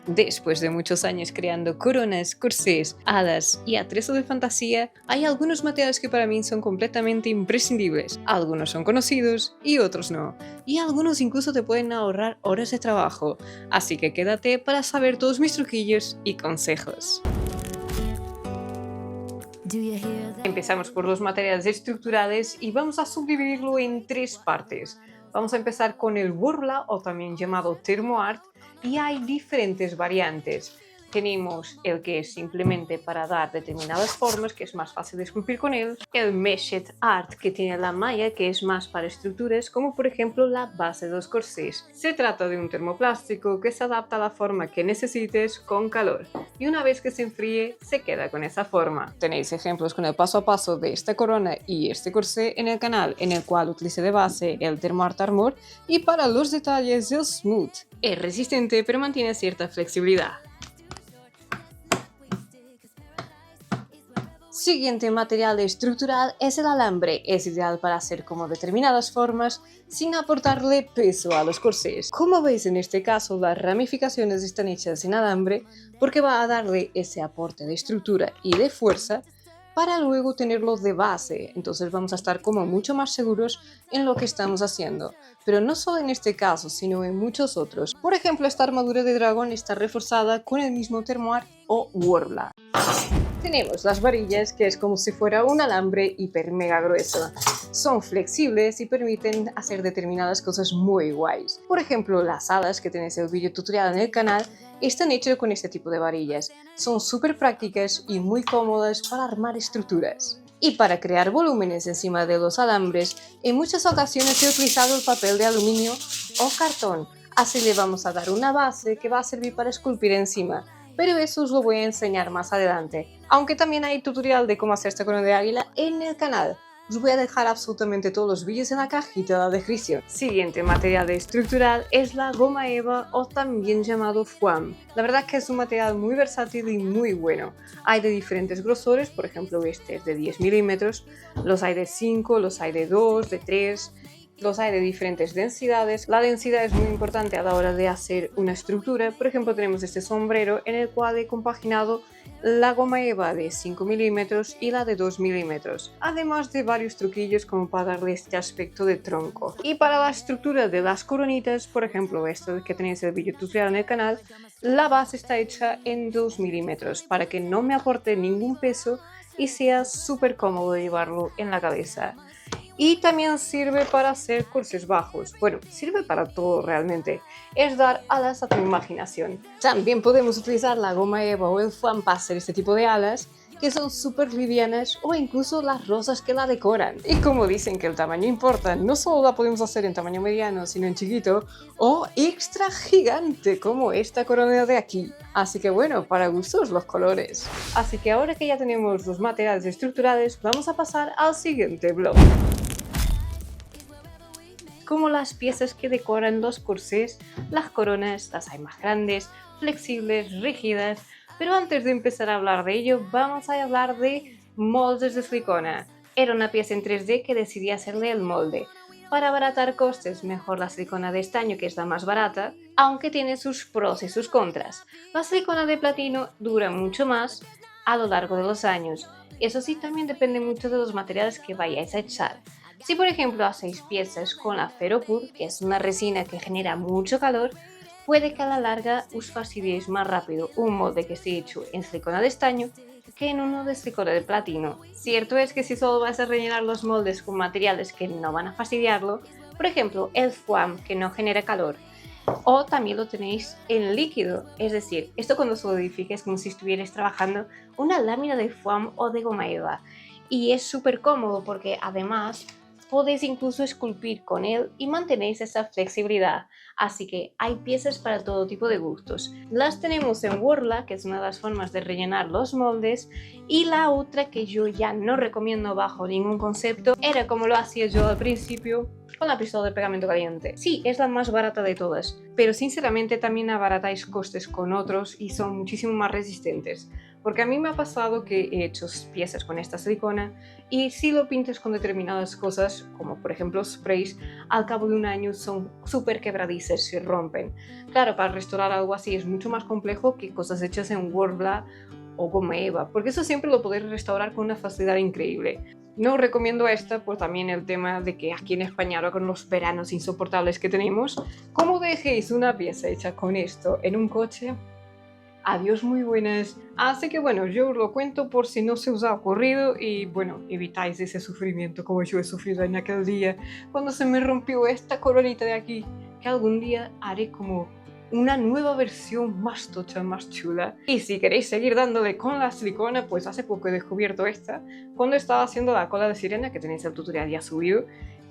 Después de muchos años creando coronas, corsés, hadas y atrezos de fantasía, hay algunos materiales que para mí son completamente imprescindibles. Algunos son conocidos y otros no. Y algunos incluso te pueden ahorrar horas de trabajo. Así que quédate para saber todos mis truquillos y consejos. Empezamos por los materiales estructurales y vamos a subdividirlo en tres partes. Vamos a empezar con el Worbla, o también llamado Thermoart, y hay diferentes variantes. Tenemos el que es simplemente para dar determinadas formas, que es más fácil de esculpir con él. El Meshed Art, que tiene la malla, que es más para estructuras, como por ejemplo la base de los corsés. Se trata de un termoplástico que se adapta a la forma que necesites con calor. Y una vez que se enfríe, se queda con esa forma. Tenéis ejemplos con el paso a paso de esta corona y este corsé en el canal, en el cual utilicé de base el Thermoart Armor, y para los detalles el Smooth. Es resistente pero mantiene cierta flexibilidad. Siguiente material estructural es el alambre. Es ideal para hacer como determinadas formas sin aportarle peso a los corsés. Como veis en este caso, las ramificaciones están hechas en alambre porque va a darle ese aporte de estructura y de fuerza para luego tenerlo de base. Entonces vamos a estar como mucho más seguros en lo que estamos haciendo. Pero no solo en este caso, sino en muchos otros. Por ejemplo, esta armadura de dragón está reforzada con el mismo Thermoart o Worbla. Tenemos las varillas, que es como si fuera un alambre hiper mega grueso. Son flexibles y permiten hacer determinadas cosas muy guays. Por ejemplo, las hadas, que tenéis el vídeo tutorial en el canal, están hechas con este tipo de varillas. Son súper prácticas y muy cómodas para armar estructuras. Y para crear volúmenes encima de los alambres, en muchas ocasiones he utilizado el papel de aluminio o cartón. Así le vamos a dar una base que va a servir para esculpir encima. Pero eso os lo voy a enseñar más adelante, aunque también hay tutorial de cómo hacer esta corona de águila en el canal. Os voy a dejar absolutamente todos los vídeos en la cajita de la descripción. Siguiente material estructural es la goma eva, o también llamado foam. La verdad que es un material muy versátil y muy bueno. Hay de diferentes grosores, por ejemplo este es de 10 milímetros, los hay de 5, los hay de 2, de 3... Los hay de diferentes densidades. La densidad es muy importante a la hora de hacer una estructura. Por ejemplo, tenemos este sombrero en el cual he compaginado la goma eva de 5 milímetros y la de 2 milímetros, además de varios truquillos como para darle este aspecto de tronco. Y para la estructura de las coronitas, por ejemplo, esto que tenéis el vídeo tutorial en el canal, la base está hecha en 2 milímetros para que no me aporte ningún peso y sea súper cómodo llevarlo en la cabeza. Y también sirve para hacer corsés bajos. Bueno, sirve para todo realmente. Es dar alas a tu imaginación. También podemos utilizar la goma eva o el foam para hacer este tipo de alas, que son súper livianas, o incluso las rosas que la decoran. Y como dicen que el tamaño importa, no solo la podemos hacer en tamaño mediano, sino en chiquito o extra gigante, como esta corona de aquí. Así que bueno, para gustos los colores. Así que ahora que ya tenemos los materiales estructurales, vamos a pasar al siguiente bloque. Como las piezas que decoran los corsés, las coronas las hay más grandes, flexibles, rígidas, pero antes de empezar a hablar de ello, vamos a hablar de moldes de silicona. Era una pieza en 3D que decidí hacerle el molde. Para abaratar costes, mejor la silicona de estaño, que es la más barata, aunque tiene sus pros y sus contras. La silicona de platino dura mucho más a lo largo de los años. Eso sí, también depende mucho de los materiales que vayáis a echar. Si por ejemplo hacéis piezas con la Ferropur, que es una resina que genera mucho calor, puede que a la larga os fastidiéis más rápido un molde que esté hecho en silicona de estaño que en uno de silicona de platino. Cierto es que si solo vas a rellenar los moldes con materiales que no van a fastidiarlo, por ejemplo el foam, que no genera calor, o también lo tenéis en líquido, es decir, esto cuando solidifica es como si estuvierais trabajando una lámina de foam o de goma eva, y es súper cómodo porque además podéis incluso esculpir con él y mantenéis esa flexibilidad, así que hay piezas para todo tipo de gustos. Las tenemos en Worbla, que es una de las formas de rellenar los moldes, y la otra que yo ya no recomiendo bajo ningún concepto era como lo hacía yo al principio, con la pistola de pegamento caliente. Sí, es la más barata de todas, pero sinceramente también abaratáis costes con otros y son muchísimo más resistentes. Porque a mí me ha pasado que he hecho piezas con esta silicona y si lo pintas con determinadas cosas, como por ejemplo sprays, al cabo de un año son súper quebradizas, se rompen. Claro, para restaurar algo así es mucho más complejo que cosas hechas en Worbla o goma eva, porque eso siempre lo podéis restaurar con una facilidad increíble. No os recomiendo esta, pues también el tema de que aquí en España, ahora con los veranos insoportables que tenemos, como dejéis una pieza hecha con esto en un coche, adiós muy buenas. Así que bueno, yo os lo cuento por si no se os ha ocurrido y bueno, evitáis ese sufrimiento como yo he sufrido en aquel día cuando se me rompió esta coronita de aquí, que algún día haré como una nueva versión más tocha, más chula. Y si queréis seguir dándole con la silicona, pues hace poco he descubierto esta. Cuando estaba haciendo la cola de sirena, que tenéis el tutorial ya subido,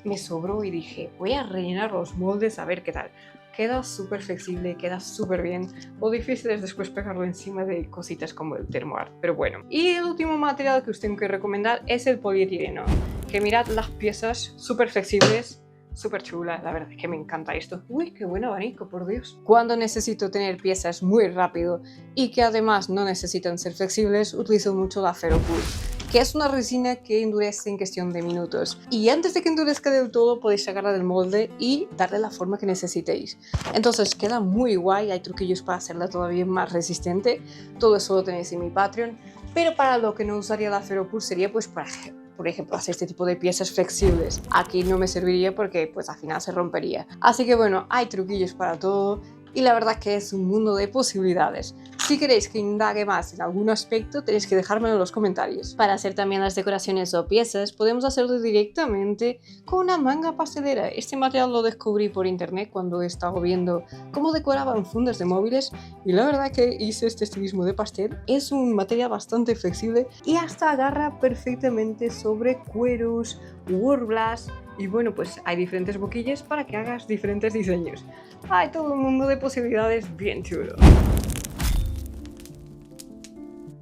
me sobró y dije, voy a rellenar los moldes a ver qué tal. Queda súper flexible, queda súper bien. Lo difícil es después pegarlo encima de cositas como el termoart, pero bueno. Y el último material que os tengo que recomendar es el polietileno. Que mirad las piezas súper flexibles, súper chula, la verdad es que me encanta esto. Uy, qué buen abanico, por Dios. Cuando necesito tener piezas muy rápido y que además no necesitan ser flexibles, utilizo mucho la Ferropur, que es una resina que endurece en cuestión de minutos. Y antes de que endurezca del todo, podéis sacarla del molde y darle la forma que necesitéis. Entonces queda muy guay, hay truquillos para hacerla todavía más resistente. Todo eso lo tenéis en mi Patreon. Pero para lo que no usaría la Ferropur sería pues para por ejemplo, hacer este tipo de piezas flexibles. Aquí no me serviría porque pues al final se rompería. Así que bueno, hay truquillos para todo y la verdad que es un mundo de posibilidades. Si queréis que indague más en algún aspecto, tenéis que dejármelo en los comentarios. Para hacer también las decoraciones o piezas, podemos hacerlo directamente con una manga pastelera. Este material lo descubrí por internet cuando estaba viendo cómo decoraban fundas de móviles y la verdad que hice este estilismo de pastel. Es un material bastante flexible y hasta agarra perfectamente sobre cueros, Worblas y bueno, pues hay diferentes boquillas para que hagas diferentes diseños. Hay todo un mundo de posibilidades bien chulo.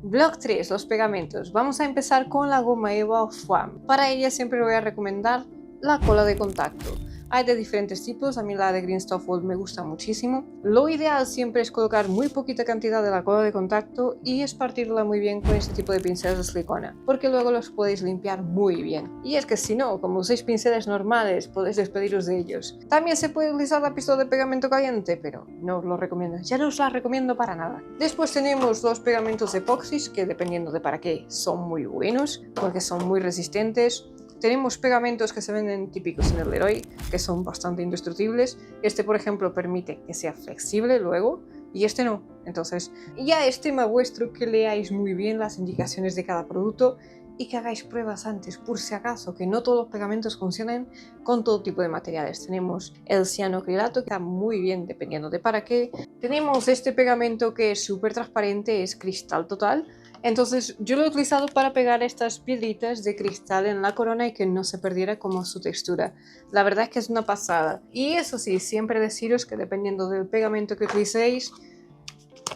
Block 3, los pegamentos. Vamos a empezar con la goma eva o foam. Para ella siempre voy a recomendar la cola de contacto. Hay de diferentes tipos, a mí la de Green Stuff Wool me gusta muchísimo. Lo ideal siempre es colocar muy poquita cantidad de la cola de contacto y esparcirla muy bien con este tipo de pinceles de silicona, porque luego los podéis limpiar muy bien. Y es que si no, como usáis pinceles normales, podéis despediros de ellos. También se puede utilizar la pistola de pegamento caliente, pero no os lo recomiendo, ya no os la recomiendo para nada. Después tenemos los pegamentos epoxis, que dependiendo de para qué, son muy buenos, porque son muy resistentes. Tenemos pegamentos que se venden típicos en el Leroy, que son bastante indestructibles. Este, por ejemplo, permite que sea flexible luego, y este no. Entonces, ya es tema vuestro que leáis muy bien las indicaciones de cada producto y que hagáis pruebas antes, por si acaso, que no todos los pegamentos funcionan con todo tipo de materiales. Tenemos el cianoacrilato, que está muy bien dependiendo de para qué. Tenemos este pegamento que es súper transparente, es cristal total. Entonces yo lo he utilizado para pegar estas piedritas de cristal en la corona y que no se perdiera como su textura. La verdad es que es una pasada. Y eso sí, siempre deciros que dependiendo del pegamento que utilicéis,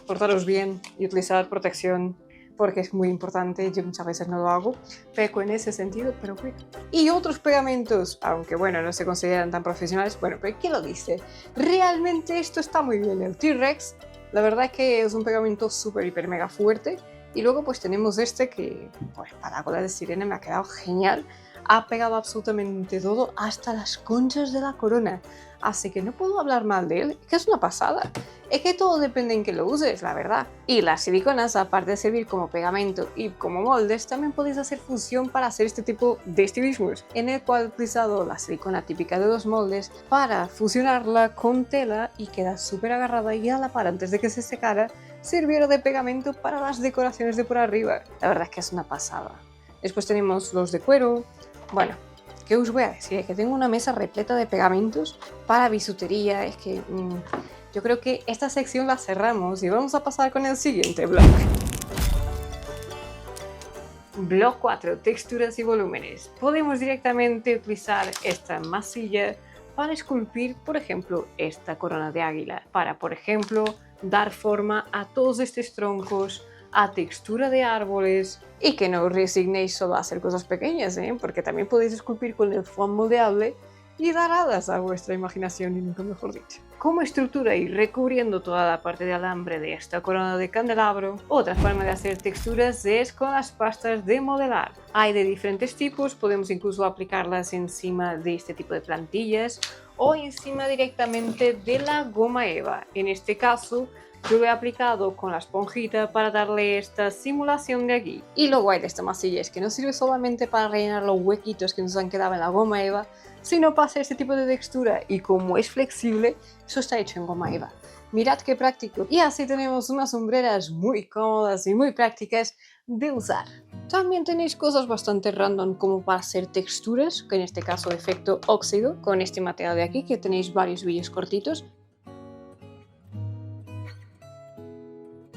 portaros bien y utilizar protección, porque es muy importante. Yo muchas veces no lo hago, peco en ese sentido, pero bueno. Y otros pegamentos, aunque bueno, no se consideran tan profesionales, bueno, pero ¿quién lo dice? Realmente esto está muy bien. El T-Rex, la verdad es que es un pegamento súper, hiper, mega fuerte. Y luego pues tenemos este que, pues para la cola de sirena me ha quedado genial. Ha pegado absolutamente todo, hasta las conchas de la corona. Así que no puedo hablar mal de él, que es una pasada. Es que todo depende en que lo uses, la verdad. Y las siliconas, aparte de servir como pegamento y como moldes, también podéis hacer fusión para hacer este tipo de estilismos, en el cual he utilizado la silicona típica de los moldes para fusionarla con tela y queda súper agarrada y a la par antes de que se secara, sirviera de pegamento para las decoraciones de por arriba. La verdad es que es una pasada. Después tenemos los de cuero. Bueno, ¿qué os voy a decir? Es que tengo una mesa repleta de pegamentos para bisutería. Es que yo creo que esta sección la cerramos y vamos a pasar con el siguiente bloque. Bloque 4, texturas y volúmenes. Podemos directamente utilizar esta masilla para esculpir, por ejemplo, esta corona de águila. Para, por ejemplo, dar forma a todos estos troncos, a textura de árboles, y que no os resignéis solo a hacer cosas pequeñas, porque también podéis esculpir con el foam moldeable y dar alas a vuestra imaginación, y nunca mejor dicho. Como estructura y recubriendo toda la parte de alambre de esta corona de candelabro, otra forma de hacer texturas es con las pastas de modelar. Hay de diferentes tipos, podemos incluso aplicarlas encima de este tipo de plantillas o encima directamente de la goma eva. En este caso, yo lo he aplicado con la esponjita para darle esta simulación de aquí. Y lo guay de esta masilla es que no sirve solamente para rellenar los huequitos que nos han quedado en la goma eva, sino para hacer este tipo de textura, y como es flexible, eso está hecho en goma eva. Mirad qué práctico. Y así tenemos unas sombreras muy cómodas y muy prácticas de usar. También tenéis cosas bastante random como para hacer texturas, que en este caso efecto óxido, con este material de aquí, que tenéis varios vídeos cortitos.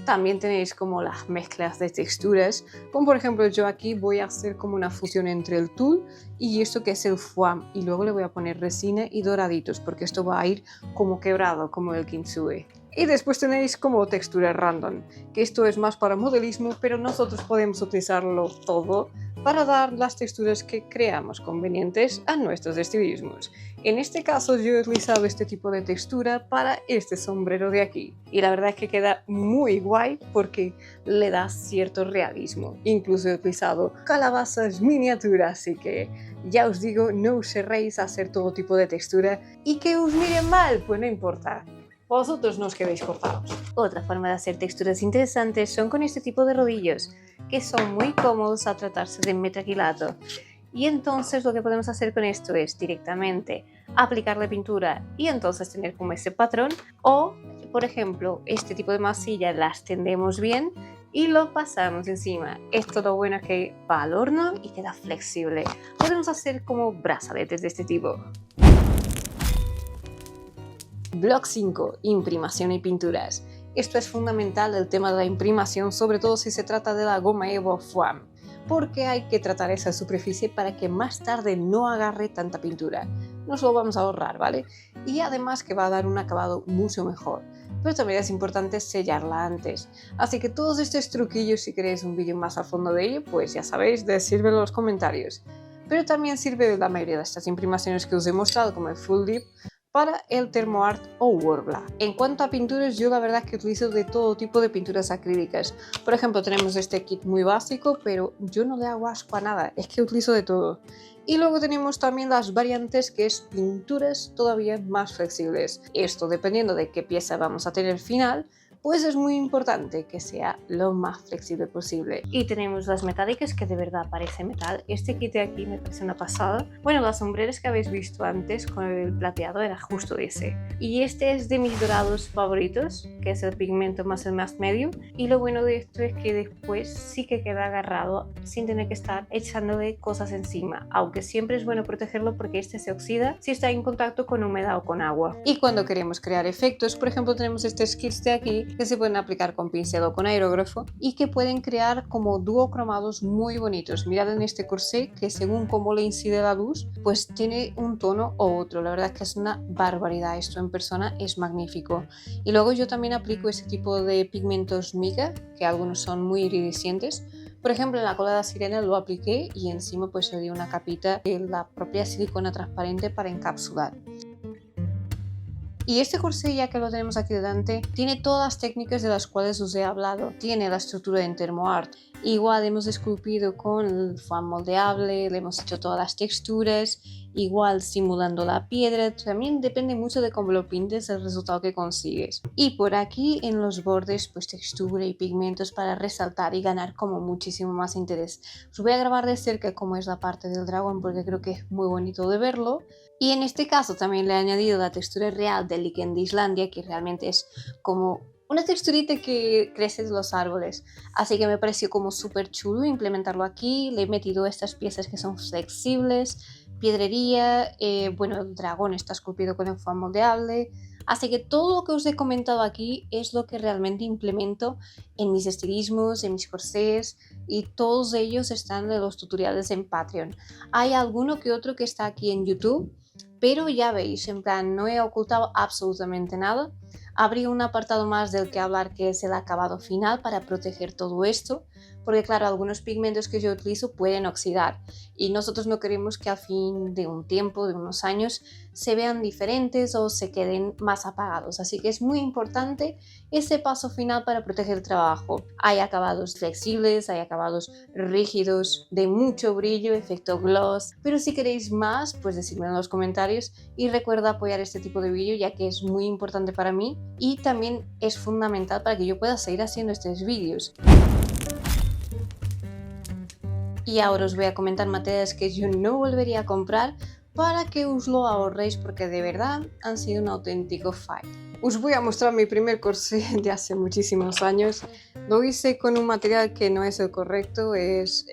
También tenéis como las mezclas de texturas, como por ejemplo yo aquí voy a hacer como una fusión entre el tul y esto que es el foam, y luego le voy a poner resina y doraditos porque esto va a ir como quebrado, como el kintsugi. Y después tenéis como textura random, que esto es más para modelismo, pero nosotros podemos utilizarlo todo para dar las texturas que creamos convenientes a nuestros estilismos. En este caso yo he utilizado este tipo de textura para este sombrero de aquí, y la verdad es que queda muy guay porque le da cierto realismo. Incluso he utilizado calabazas miniaturas, así que ya os digo, no os cerréis a hacer todo tipo de textura, y que os miren mal, pues no importa. Vosotros no os quedéis cortados. Otra forma de hacer texturas interesantes son con este tipo de rodillos, que son muy cómodos al tratarse de metacrilato. Y entonces lo que podemos hacer con esto es directamente aplicarle pintura y entonces tener como ese patrón, o por ejemplo este tipo de masilla la extendemos bien y lo pasamos encima. Esto lo bueno es que va al horno y queda flexible. Podemos hacer como brazaletes de este tipo. Block 5. Imprimación y pinturas. Esto es fundamental, el tema de la imprimación, sobre todo si se trata de la goma eva o foam, porque hay que tratar esa superficie para que más tarde no agarre tanta pintura. Nos lo vamos a ahorrar, ¿vale? Y además que va a dar un acabado mucho mejor. Pero también es importante sellarla antes. Así que todos estos truquillos, si queréis un vídeo más a fondo de ello, pues ya sabéis, decírmelo en los comentarios. Pero también sirve la mayoría de estas imprimaciones que os he mostrado, como el Full Dip, para el Thermoart o Worbla. En cuanto a pinturas, yo la verdad que utilizo de todo tipo de pinturas acrílicas. Por ejemplo, tenemos este kit muy básico, pero yo no le hago asco a nada, es que utilizo de todo. Y luego tenemos también las variantes, que es pinturas todavía más flexibles. Esto dependiendo de qué pieza vamos a tener final, pues es muy importante que sea lo más flexible posible. Y tenemos las metálicas, que de verdad parece metal. Este kit de aquí me parece una pasada. Bueno, las sombreras que habéis visto antes con el plateado era justo ese. Y este es de mis dorados favoritos, que es el pigmento más el más medio. Y lo bueno de esto es que después sí que queda agarrado sin tener que estar echándole cosas encima. Aunque siempre es bueno protegerlo porque este se oxida si está en contacto con humedad o con agua. Y cuando queremos crear efectos, por ejemplo, tenemos estos kits de aquí que se pueden aplicar con pincel o con aerógrafo y que pueden crear como duocromados muy bonitos. Mirad en este corsé que según cómo le incide la luz, pues tiene un tono u otro. La verdad es que es una barbaridad, esto en persona es magnífico. Y luego yo también aplico ese tipo de pigmentos mica, que algunos son muy iridiscentes. Por ejemplo, en la cola de la sirena lo apliqué y encima pues le di una capita de la propia silicona transparente para encapsular. Y este corsé, ya que lo tenemos aquí delante, tiene todas las técnicas de las cuales os he hablado. Tiene la estructura en Thermoart. Igual hemos esculpido con el foam moldeable, le hemos hecho todas las texturas, igual simulando la piedra. También depende mucho de cómo lo pintes, el resultado que consigues. Y por aquí en los bordes, pues textura y pigmentos para resaltar y ganar como muchísimo más interés. Os voy a grabar de cerca cómo es la parte del dragón porque creo que es muy bonito de verlo. Y en este caso también le he añadido la textura real del lichen de Islandia, que realmente es como una texturita que crece de los árboles. Así que me pareció como súper chulo implementarlo aquí. Le he metido estas piezas que son flexibles, piedrería, bueno, el dragón está esculpido con el foam moldeable. Así que todo lo que os he comentado aquí es lo que realmente implemento en mis estilismos, en mis corsés, y todos ellos están en los tutoriales en Patreon. Hay alguno que otro que está aquí en YouTube, pero ya veis, en plan, no he ocultado absolutamente nada. Abrí un apartado más del que hablar, que es el acabado final, para proteger todo esto, porque claro, algunos pigmentos que yo utilizo pueden oxidar y nosotros no queremos que al fin de un tiempo, de unos años, se vean diferentes o se queden más apagados. Así que es muy importante ese paso final para proteger el trabajo. Hay acabados flexibles, hay acabados rígidos, de mucho brillo, efecto gloss, pero si queréis más, pues decidme en los comentarios y recuerda apoyar este tipo de vídeo ya que es muy importante para mí y también es fundamental para que yo pueda seguir haciendo estos vídeos. Y ahora os voy a comentar materiales que yo no volvería a comprar para que os lo ahorréis porque de verdad han sido un auténtico fail. Os voy a mostrar mi primer corsé de hace muchísimos años. Lo hice con un material que no es el correcto, es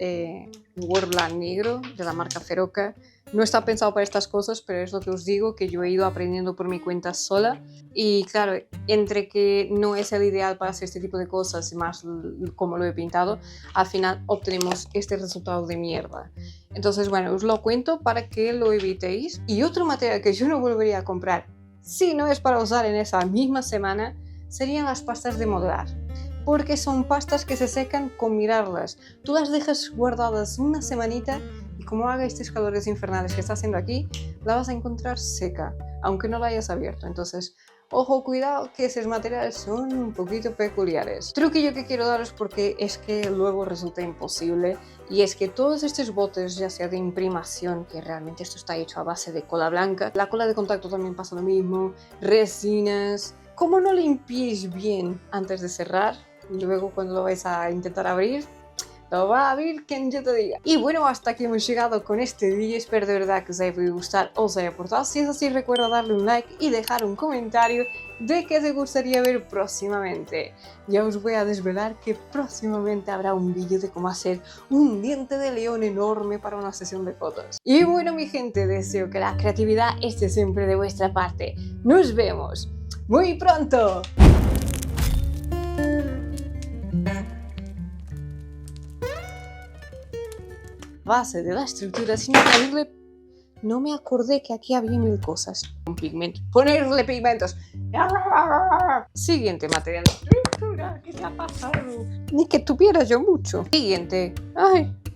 Warbler negro de la marca Feroca. No está pensado para estas cosas, pero es lo que os digo, que yo he ido aprendiendo por mi cuenta sola. Y claro, entre que no es el ideal para hacer este tipo de cosas, más como lo he pintado, al final obtenemos este resultado de mierda. Entonces, bueno, os lo cuento para que lo evitéis. Y otro material que yo no volvería a comprar, si no es para usar en esa misma semana, serían las pastas de modelar. Porque son pastas que se secan con mirarlas. Tú las dejas guardadas una semanita y como haga estos calores infernales que está haciendo aquí, la vas a encontrar seca, aunque no la hayas abierto. Entonces, ojo, cuidado, que esos materiales son un poquito peculiares. Truquillo que quiero daros porque es que luego resulta imposible, y es que todos estos botes, ya sea de imprimación, que realmente esto está hecho a base de cola blanca, la cola de contacto también pasa lo mismo, resinas, como no limpiéis bien antes de cerrar, luego cuando lo vais a intentar abrir, lo va a abrir quien yo te diga. Y bueno, hasta aquí hemos llegado con este vídeo. Espero de verdad que os haya podido gustar o os haya aportado. Si es así, recuerda darle un like y dejar un comentario de qué te gustaría ver próximamente. Ya os voy a desvelar que próximamente habrá un vídeo de cómo hacer un diente de león enorme para una sesión de fotos. Y bueno, mi gente, deseo que la creatividad esté siempre de vuestra parte. Nos vemos muy pronto. Base de la estructura sin añadirle. No me acordé que aquí había 1000 cosas. Con pigmentos. Ponerle pigmentos. Siguiente material de estructura. ¿Qué te ha pasado? Ni que tuviera yo mucho. Siguiente. Ay.